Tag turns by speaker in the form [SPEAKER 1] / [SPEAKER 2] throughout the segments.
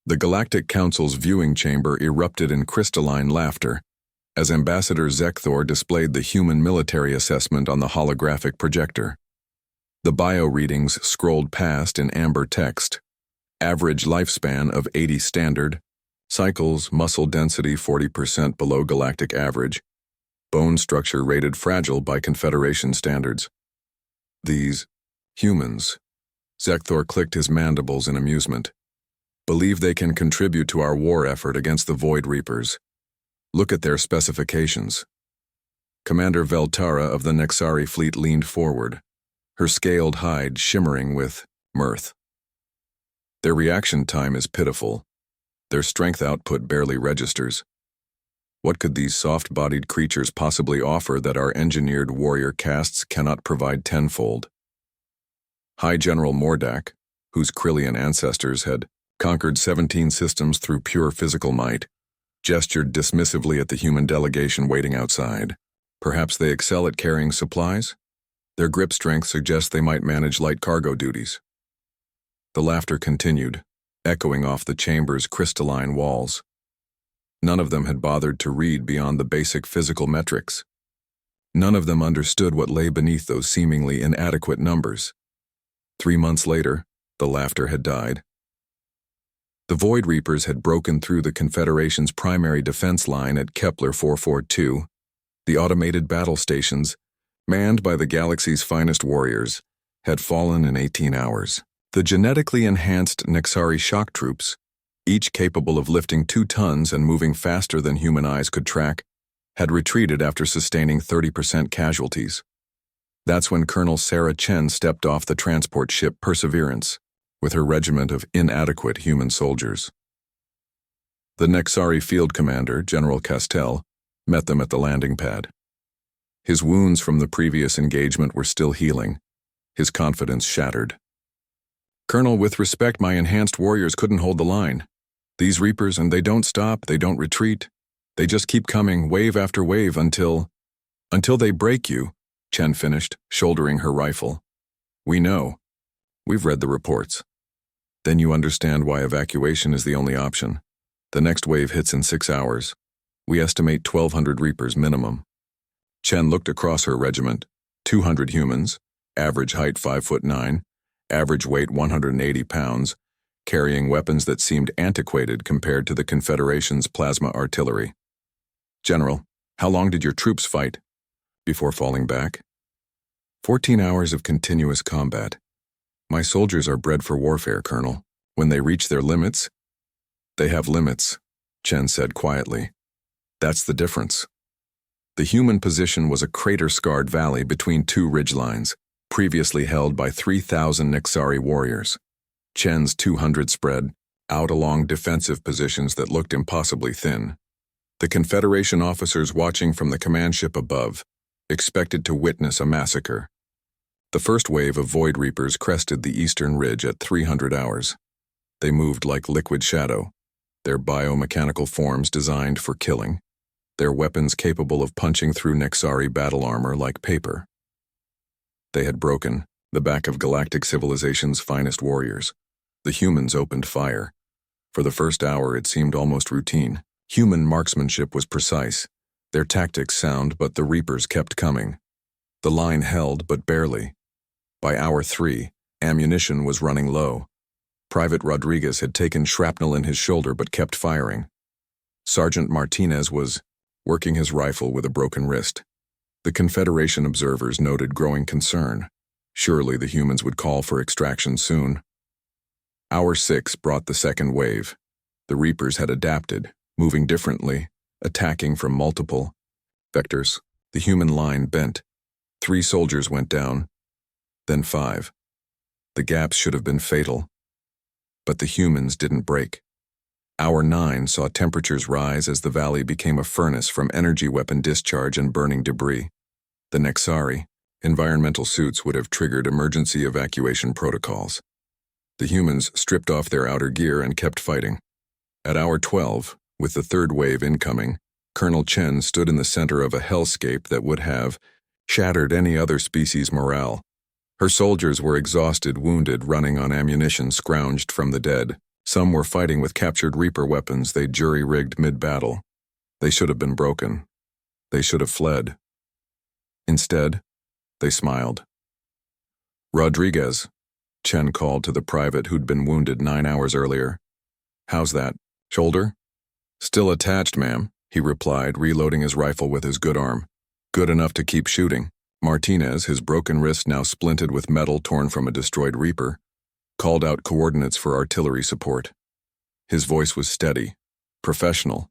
[SPEAKER 1] The Galactic Council's viewing chamber erupted in crystalline laughter as Ambassador Zekthor displayed the human military assessment on the holographic projector. The bio readings scrolled past in amber text. Average lifespan of 80 standard, cycles, muscle density 40% below galactic average, bone structure rated fragile by Confederation standards. These humans, Zekthor clicked his mandibles in amusement, believe they can contribute to our war effort against the Void Reapers. Look at their specifications. Commander Veltara of the Nexari fleet leaned forward, her scaled hide shimmering with mirth. Their reaction time is pitiful. Their strength output barely registers. What could these soft-bodied creatures possibly offer that our engineered warrior castes cannot provide tenfold? High General Mordak, whose Krillian ancestors had conquered 17 systems through pure physical might, gestured dismissively at the human delegation waiting outside. Perhaps they excel at carrying supplies? Their grip strength suggests they might manage light cargo duties. The laughter continued, echoing off the chamber's crystalline walls. None of them had bothered to read beyond the basic physical metrics. None of them understood what lay beneath those seemingly inadequate numbers. 3 months later, the laughter had died. The Void Reapers had broken through the Confederation's primary defense line at Kepler 442. The automated battle stations, manned by the galaxy's finest warriors, had fallen in 18 hours. The genetically enhanced Nexari shock troops, each capable of lifting 2 tons and moving faster than human eyes could track, had retreated after sustaining 30% casualties. That's when Colonel Sarah Chen stepped off the transport ship Perseverance, with her regiment of inadequate human soldiers. The Nexari field commander, General Castell, met them at the landing pad. His wounds from the previous engagement were still healing, his confidence shattered. Colonel, with respect, my enhanced warriors couldn't hold the line. These Reapers, and they don't stop, they don't retreat. They just keep coming, wave after wave, until they break you, Chen finished, shouldering her rifle. We know. We've read the reports. Then you understand why evacuation is the only option. The next wave hits in 6 hours. We estimate 1,200 Reapers minimum. Chen looked across her regiment. 200 humans, average height 5'9", average weight 180 pounds, carrying weapons that seemed antiquated compared to the Confederation's plasma artillery. General, how long did your troops fight before falling back? 14 hours of continuous combat. My soldiers are bred for warfare, Colonel. When they reach their limits, they have limits, Chen said quietly. That's the difference. The human position was a crater-scarred valley between 2 ridgelines, previously held by 3,000 Nexari warriors. Chen's 200 spread out along defensive positions that looked impossibly thin. The Confederation officers watching from the command ship above expected to witness a massacre. The first wave of Void Reapers crested the eastern ridge at 300 hours. They moved like liquid shadow, their biomechanical forms designed for killing, their weapons capable of punching through Nexari battle armor like paper. They had broken the back of galactic civilization's finest warriors. The humans opened fire. For the first hour it seemed almost routine. Human marksmanship was precise, their tactics sound, but the Reapers kept coming. The line held, but barely. By hour 3, ammunition was running low. Private Rodriguez had taken shrapnel in his shoulder but kept firing. Sergeant Martinez was working his rifle with a broken wrist. The Confederation observers noted growing concern. Surely the humans would call for extraction soon. Hour 6 brought the second wave. The Reapers had adapted, moving differently, attacking from multiple vectors. The human line bent. 3 soldiers went down, then 5. The gaps should have been fatal. But the humans didn't break. Hour 9 saw temperatures rise as the valley became a furnace from energy weapon discharge and burning debris. The Nexari, environmental suits would have triggered emergency evacuation protocols. The humans stripped off their outer gear and kept fighting. At hour 12, with the third wave incoming, Colonel Chen stood in the center of a hellscape that would have shattered any other species' morale. Her soldiers were exhausted, wounded, running on ammunition scrounged from the dead. Some were fighting with captured Reaper weapons they jury-rigged mid-battle. They should have been broken. They should have fled. Instead, they smiled. "Rodriguez," Chen called to the private who'd been wounded 9 hours earlier. "How's that? Shoulder?" "Still attached, ma'am," he replied, reloading his rifle with his good arm. "Good enough to keep shooting." Martinez, his broken wrist now splinted with metal torn from a destroyed Reaper, called out coordinates for artillery support. His voice was steady, professional.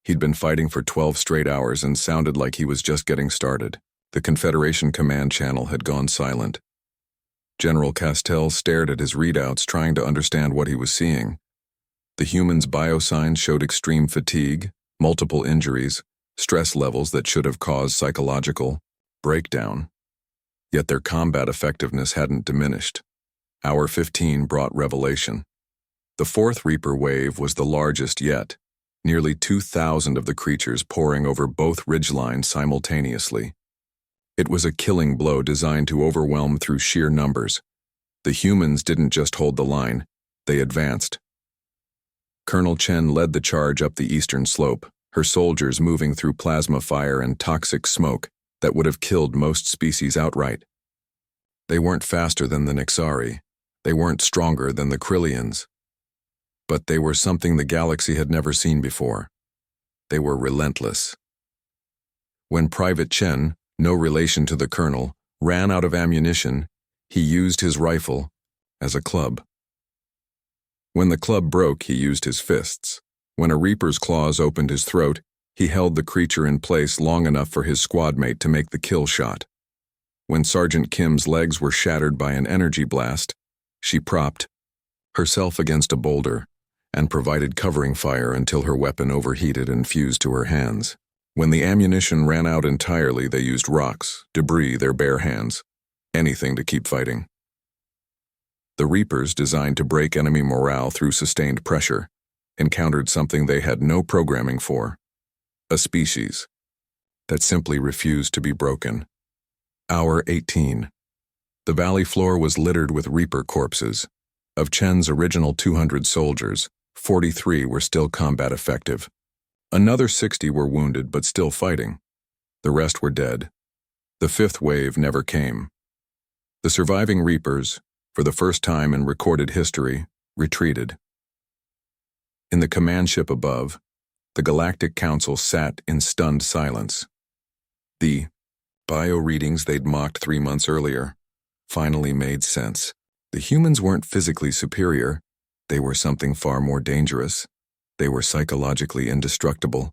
[SPEAKER 1] He'd been fighting for 12 straight hours and sounded like he was just getting started. The Confederation command channel had gone silent. General Castell stared at his readouts, trying to understand what he was seeing. The humans' biosigns showed extreme fatigue, multiple injuries, stress levels that should have caused psychological breakdown. Yet their combat effectiveness hadn't diminished. Hour 15 brought revelation. The fourth Reaper wave was the largest yet, nearly 2,000 of the creatures pouring over both ridgelines simultaneously. It was a killing blow designed to overwhelm through sheer numbers. The humans didn't just hold the line, they advanced. Colonel Chen led the charge up the eastern slope, her soldiers moving through plasma fire and toxic smoke that would have killed most species outright. They weren't faster than the Nixari. They weren't stronger than the Krillians. But they were something the galaxy had never seen before. They were relentless. When Private Chen, no relation to the colonel, ran out of ammunition, he used his rifle as a club. When the club broke, he used his fists. When a Reaper's claws opened his throat, he held the creature in place long enough for his squad mate to make the kill shot. When Sergeant Kim's legs were shattered by an energy blast, she propped herself against a boulder and provided covering fire until her weapon overheated and fused to her hands. When the ammunition ran out entirely, they used rocks, debris, their bare hands, anything to keep fighting. The Reapers, designed to break enemy morale through sustained pressure, encountered something they had no programming for. A species that simply refused to be broken. Hour 18. The valley floor was littered with Reaper corpses. Of Chen's original 200 soldiers, 43 were still combat effective. Another 60 were wounded but still fighting. The rest were dead. The fifth wave never came. The surviving Reapers, for the first time in recorded history, retreated. In the command ship above, the Galactic Council sat in stunned silence. The bio readings they'd mocked 3 months earlier finally made sense. The humans weren't physically superior. They were something far more dangerous. They were psychologically indestructible.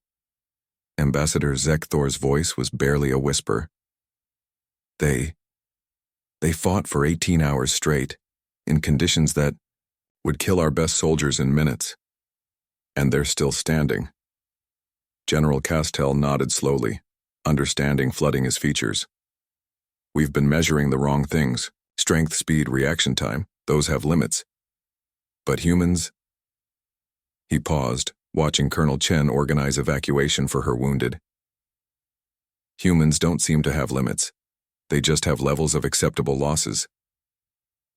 [SPEAKER 1] Ambassador Zekthor's voice was barely a whisper. They fought for 18 hours straight, in conditions that would kill our best soldiers in minutes. And they're still standing. General Castell nodded slowly, understanding flooding his features. We've been measuring the wrong things. Strength, speed, reaction time, those have limits. But humans... He paused, watching Colonel Chen organize evacuation for her wounded. Humans don't seem to have limits. They just have levels of acceptable losses.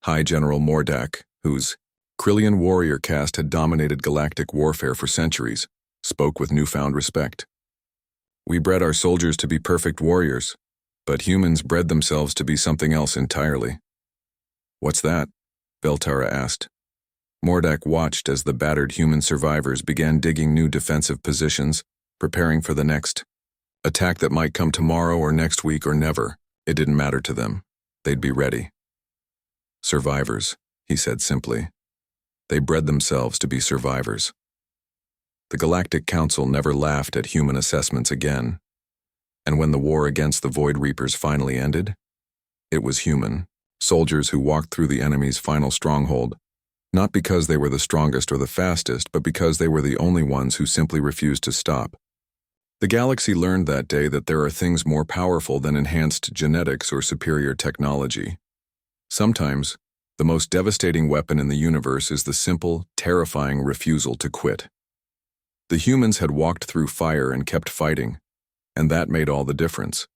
[SPEAKER 1] High General Mordak, whose Krillian warrior caste had dominated galactic warfare for centuries, spoke with newfound respect. We bred our soldiers to be perfect warriors, but humans bred themselves to be something else entirely. What's that? Beltara asked. Mordak watched as the battered human survivors began digging new defensive positions, preparing for the next attack that might come tomorrow or next week or never. It didn't matter to them. They'd be ready. Survivors, he said simply. They bred themselves to be survivors. The Galactic Council never laughed at human assessments again. And when the war against the Void Reapers finally ended, it was human, soldiers who walked through the enemy's final stronghold, not because they were the strongest or the fastest, but because they were the only ones who simply refused to stop. The galaxy learned that day that there are things more powerful than enhanced genetics or superior technology. Sometimes, the most devastating weapon in the universe is the simple, terrifying refusal to quit. The humans had walked through fire and kept fighting, and that made all the difference.